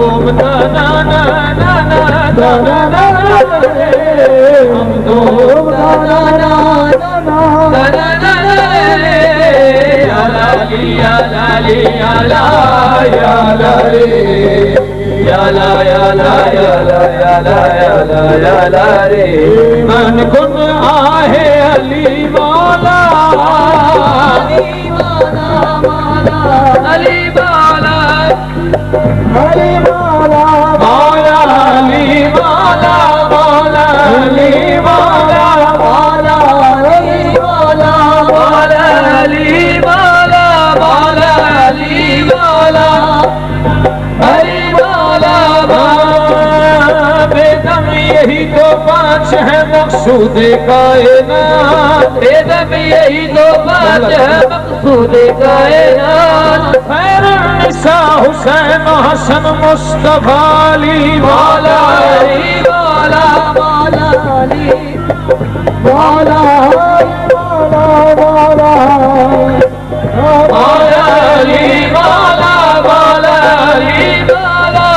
धूम दाना नाना दाना हम धूम दाना दाना या लाली या लाली या ला या ला रे या ला या ला या ला या ला या ला या ला रे मन गुन आहे अली मौला अली मौला मौला अली मौला अली मौला मौला अली मौला मौला अली मौला मौला अली मौला मौला अली मौला मौला अली मौला अली मौला बेदम यही तो पाँच है मकसूद कायनात बेदम यही तो पाँच है मकसूद कायनात खैरुन्निसा हुसैन हसन मुस्तफा अली मौला अली मौला मौला अली मौला मौला मौला मौला अली मौला मौला अली मौला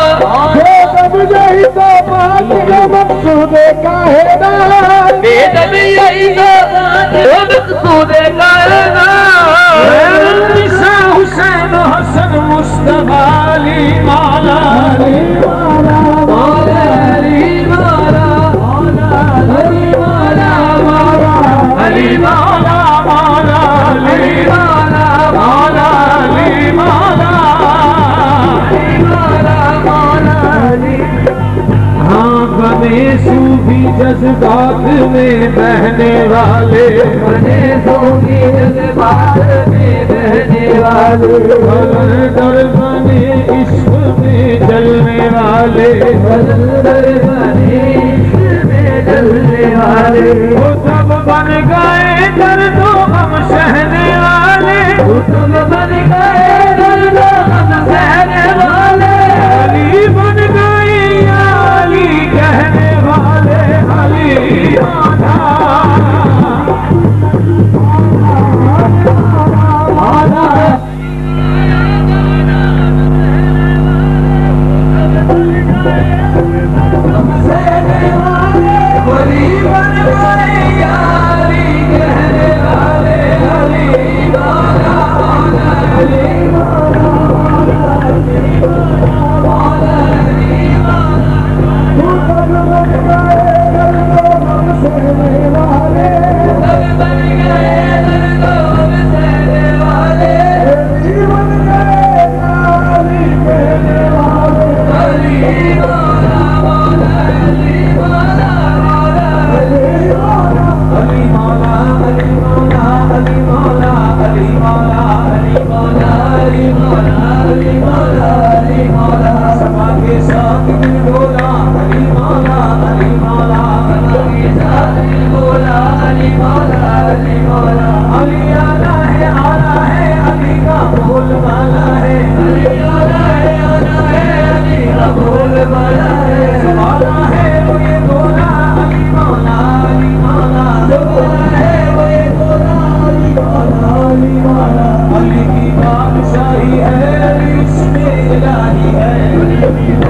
बेदम यही तो पाँच है मकसूद कायनात बेदम यही तो पाँच है मकसूद कायनात हुसैन हसन मुस्तफा अली मौला अली मौला मौला अली मौला मौला अली मौला मौला अली मौला मौला अली मौला मौला अली मौला अली मौला मौला अली हाँ बने सूफी जज्बात में बहने वाले बने सूफी जज्बात में बहने वाले दर बने इश्क में जलने वाले दर बने इश्क में जलने वाले वो सब बन गए दर्दो हम सहने वाले वो सब बन गए दर्दो हम सहने वाले अली बन गए अली कहने वाले अली मौला अली की बादशाही है, अली इसमें इलाही है।